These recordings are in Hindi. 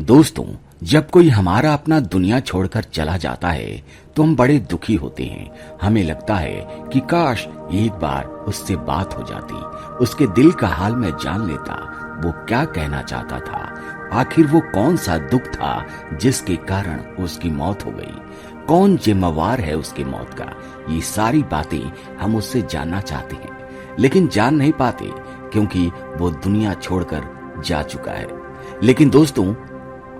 दोस्तों, जब कोई हमारा अपना दुनिया छोड़कर चला जाता है तो हम बड़े दुखी होते हैं। हमें लगता है कि काश एक बार उससे बात हो जाती, उसके दिल का हाल मैं जान लेता, वो क्या कहना चाहता था, आखिर वो कौन सा दुख था जिसके कारण उसकी मौत हो गई, कौन जिम्मेवार है उसकी मौत का। ये सारी बातें हम उससे जानना चाहते हैं, लेकिन जान नहीं पाते क्योंकि वो दुनिया छोड़कर जा चुका है। लेकिन दोस्तों,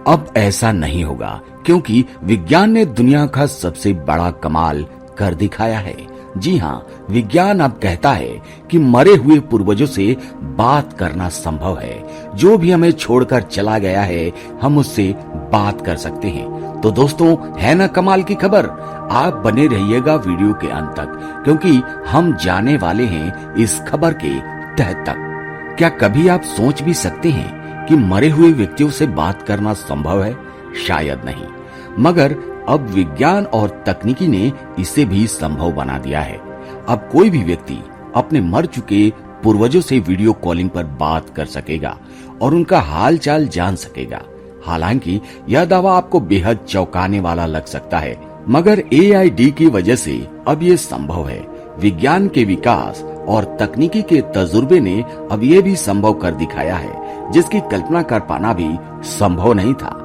अब ऐसा नहीं होगा, क्योंकि विज्ञान ने दुनिया का सबसे बड़ा कमाल कर दिखाया है। जी हाँ, विज्ञान अब कहता है कि मरे हुए पूर्वजों से बात करना संभव है। जो भी हमें छोड़कर चला गया है, हम उससे बात कर सकते हैं। तो दोस्तों, है ना कमाल की खबर? आप बने रहिएगा वीडियो के अंत तक, क्योंकि हम जाने वाले हैं इस खबर के तह तक। क्या कभी आप सोच भी सकते हैं कि मरे हुए व्यक्तियों से बात करना संभव है? शायद नहीं, मगर अब विज्ञान और तकनीकी ने इसे भी संभव बना दिया है। अब कोई भी व्यक्ति अपने मर चुके पूर्वजों से वीडियो कॉलिंग पर बात कर सकेगा और उनका हाल चाल जान सकेगा। हालांकि यह दावा आपको बेहद चौंकाने वाला लग सकता है, मगर AID की वजह से अब ये संभव है। विज्ञान के विकास और तकनीकी के तजुर्बे ने अब ये भी संभव कर दिखाया है, जिसकी कल्पना कर पाना भी संभव नहीं था।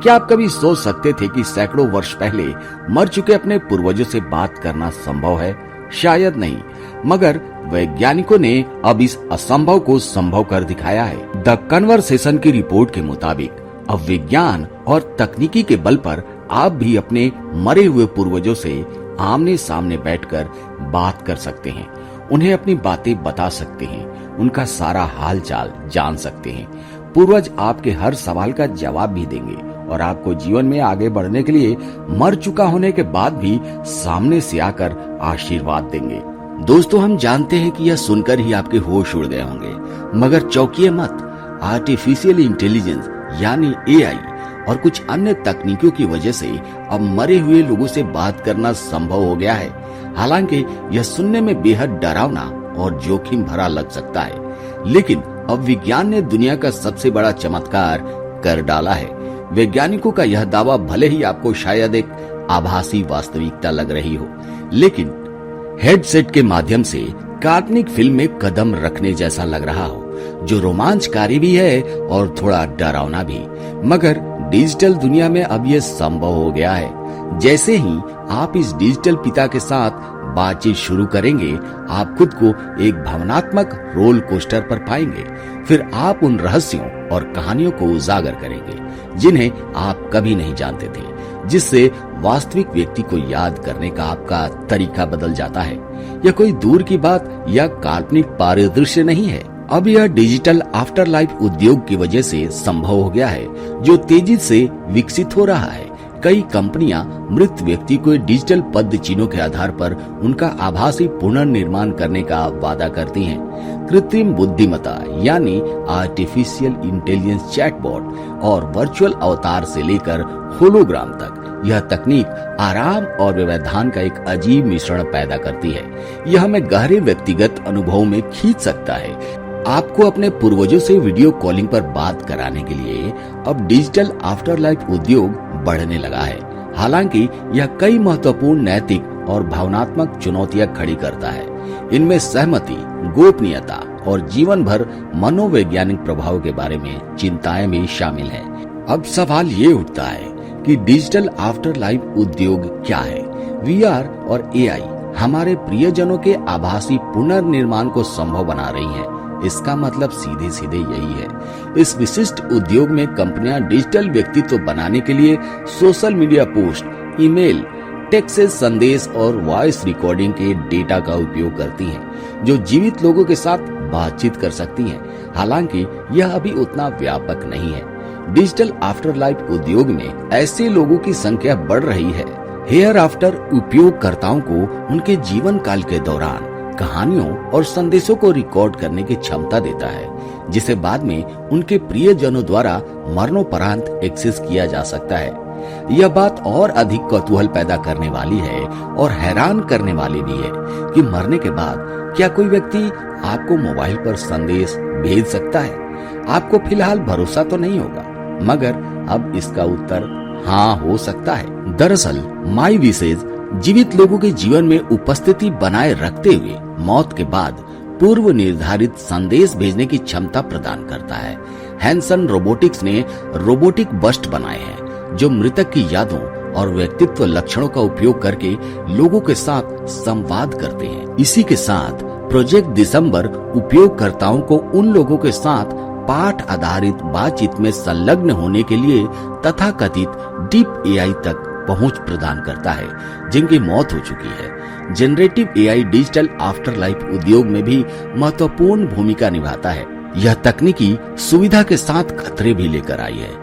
क्या आप कभी सोच सकते थे कि सैकड़ों वर्ष पहले मर चुके अपने पूर्वजों से बात करना संभव है? शायद नहीं, मगर वैज्ञानिकों ने अब इस असंभव को संभव कर दिखाया है। द कन्वर्सेशन की रिपोर्ट के मुताबिक अब विज्ञान और तकनीकी के बल पर आप भी अपने मरे हुए पूर्वजों से आमने सामने बैठकर बात कर सकते हैं, उन्हें अपनी बातें बता सकते हैं, उनका सारा हाल चाल जान सकते हैं। पूर्वज आपके हर सवाल का जवाब भी देंगे और आपको जीवन में आगे बढ़ने के लिए मर चुका होने के बाद भी सामने से आकर आशीर्वाद देंगे। दोस्तों, हम जानते हैं कि यह सुनकर ही आपके होश उड़ गए होंगे, मगर चौंकिए मत। आर्टिफिशियल इंटेलिजेंस यानी AI और कुछ अन्य तकनीकों की वजह से अब मरे हुए लोगों से बात करना संभव हो गया है। हालांकि यह सुनने में बेहद डरावना और जोखिम भरा लग सकता है, लेकिन अब विज्ञान ने दुनिया का सबसे बड़ा चमत्कार कर डाला है। वैज्ञानिकों का यह दावा भले ही आपको शायद एक आभासी वास्तविकता लग रही हो, लेकिन हेडसेट के माध्यम से काल्पनिक फिल्म में कदम रखने जैसा लग रहा हो, जो रोमांचकारी भी है और थोड़ा डरावना भी। मगर डिजिटल दुनिया में अब यह संभव हो गया है। जैसे ही आप इस डिजिटल पिता के साथ बातचीत शुरू करेंगे, आप खुद को एक भावनात्मक रोल कोस्टर पर पाएंगे। फिर आप उन रहस्यों और कहानियों को उजागर करेंगे जिन्हें आप कभी नहीं जानते थे, जिससे वास्तविक व्यक्ति को याद करने का आपका तरीका बदल जाता है। यह कोई दूर की बात या काल्पनिक परिदृश्य नहीं है। अब यह डिजिटल आफ्टर लाइफ उद्योग की वजह से संभव हो गया है, जो तेजी से विकसित हो रहा है। कई कंपनियां मृत व्यक्ति को डिजिटल पद चिन्हों के आधार पर उनका आभासी पुनर्निर्माण करने का वादा करती हैं। कृत्रिम बुद्धिमत्ता यानी आर्टिफिशियल इंटेलिजेंस चैटबॉट और वर्चुअल अवतार से लेकर होलोग्राम तक यह तकनीक आराम और व्यवधान का एक अजीब मिश्रण पैदा करती है। यह हमें गहरे व्यक्तिगत अनुभवों में खींच सकता है। आपको अपने पूर्वजों से वीडियो कॉलिंग पर बात कराने के लिए अब डिजिटल आफ्टर लाइफ उद्योग बढ़ने लगा है। हालांकि यह कई महत्वपूर्ण नैतिक और भावनात्मक चुनौतियां खड़ी करता है। इनमें सहमति, गोपनीयता और जीवन भर मनोवैज्ञानिक प्रभाव के बारे में चिंताएं भी शामिल है। अब सवाल ये उठता है कि डिजिटल आफ्टर लाइफ उद्योग क्या है? VR और AI हमारे प्रियजनों के आभासी पुनर्निर्माण को संभव बना रही है। इसका मतलब सीधे सीधे यही है। इस विशिष्ट उद्योग में कंपनियां डिजिटल व्यक्तित्व बनाने के लिए social media post, email, text संदेश और वॉइस रिकॉर्डिंग के डेटा का उपयोग करती हैं, जो जीवित लोगों के साथ बातचीत कर सकती हैं। हालांकि यह अभी उतना व्यापक नहीं है। डिजिटल आफ्टर लाइफ उद्योग में ऐसे लोगों की संख्या बढ़ रही है। हेयर आफ्टर उपयोगकर्ताओं को उनके जीवन काल के दौरान कहानियों और संदेशों को रिकॉर्ड करने की क्षमता देता है, जिसे बाद में उनके प्रियजनों द्वारा मरणोपरांत एक्सेस किया जा सकता है। यह बात और अधिक कौतूहल पैदा करने वाली है और हैरान करने वाली भी है कि मरने के बाद क्या कोई व्यक्ति आपको मोबाइल पर संदेश भेज सकता है? आपको फिलहाल भरोसा तो नहीं होगा, मगर अब इसका उत्तर हाँ हो सकता है। दरअसल माई विशेज जीवित लोगों के जीवन में उपस्थिति बनाए रखते हुए मौत के बाद पूर्व निर्धारित संदेश भेजने की क्षमता प्रदान करता है। हैंसन रोबोटिक्स ने रोबोटिक बस्ट बनाए हैं जो मृतक की यादों और व्यक्तित्व लक्षणों का उपयोग करके लोगों के साथ संवाद करते हैं। इसी के साथ प्रोजेक्ट दिसंबर उपयोगकर्ताओं को उन लोगों के साथ पाठ आधारित बातचीत में संलग्न होने के लिए तथाकथित डीप एआई तक पहुंच प्रदान करता है जिनकी मौत हो चुकी है। Generative AI digital after life उद्योग में भी महत्वपूर्ण भूमिका निभाता है। यह तकनीकी सुविधा के साथ खतरे भी लेकर आई है।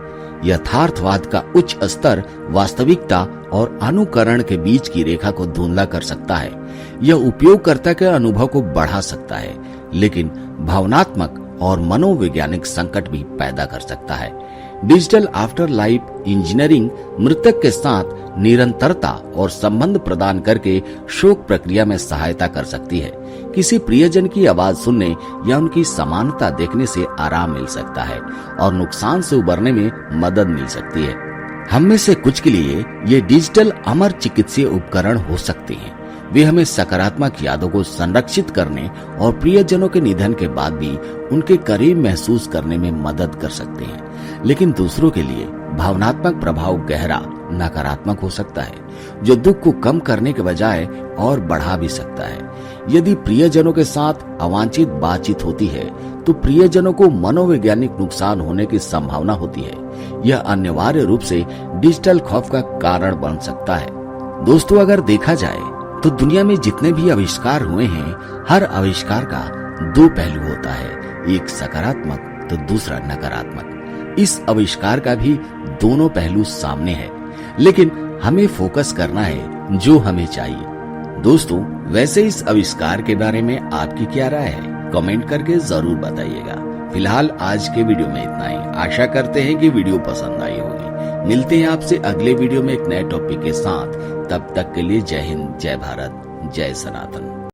यथार्थवाद का उच्च स्तर वास्तविकता और अनुकरण के बीच की रेखा को धुंधला कर सकता है। यह उपयोगकर्ता के अनुभव को बढ़ा सकता है, लेकिन भावनात्मक और मनोवैज्ञानिक संकट भी पैदा कर सकता है। डिजिटल आफ्टर लाइफ इंजीनियरिंग मृतक के साथ निरंतरता और संबंध प्रदान करके शोक प्रक्रिया में सहायता कर सकती है। किसी प्रियजन की आवाज सुनने या उनकी समानता देखने से आराम मिल सकता है और नुकसान से उबरने में मदद मिल सकती है। हम में से कुछ के लिए ये डिजिटल अमर चिकित्सीय उपकरण हो सकते हैं। वे हमें सकारात्मक यादों को संरक्षित करने और प्रियजनों के निधन के बाद भी उनके करीब महसूस करने में मदद कर सकते हैं, लेकिन दूसरों के लिए भावनात्मक प्रभाव गहरा नकारात्मक हो सकता है, जो दुख को कम करने के बजाय और बढ़ा भी सकता है। यदि प्रियजनों के साथ अवांछित बातचीत होती है तो प्रियजनों को मनोवैज्ञानिक नुकसान होने की संभावना होती है। यह अनिवार्य रूप से डिजिटल खौफ का कारण बन सकता है। दोस्तों, अगर देखा जाए तो दुनिया में जितने भी आविष्कार हुए हैं, हर आविष्कार का दो पहलू होता है, एक सकारात्मक तो दूसरा नकारात्मक। इस आविष्कार का भी दोनों पहलू सामने है, लेकिन हमें फोकस करना है जो हमें चाहिए। दोस्तों, वैसे इस आविष्कार के बारे में आपकी क्या राय है? कमेंट करके जरूर बताइएगा। फिलहाल आज के वीडियो में इतना ही। आशा करते हैं कि वीडियो पसंद आई होगी। मिलते हैं आपसे अगले वीडियो में एक नए टॉपिक के साथ। तब तक के लिए जय हिंद, जय भारत, जय सनातन।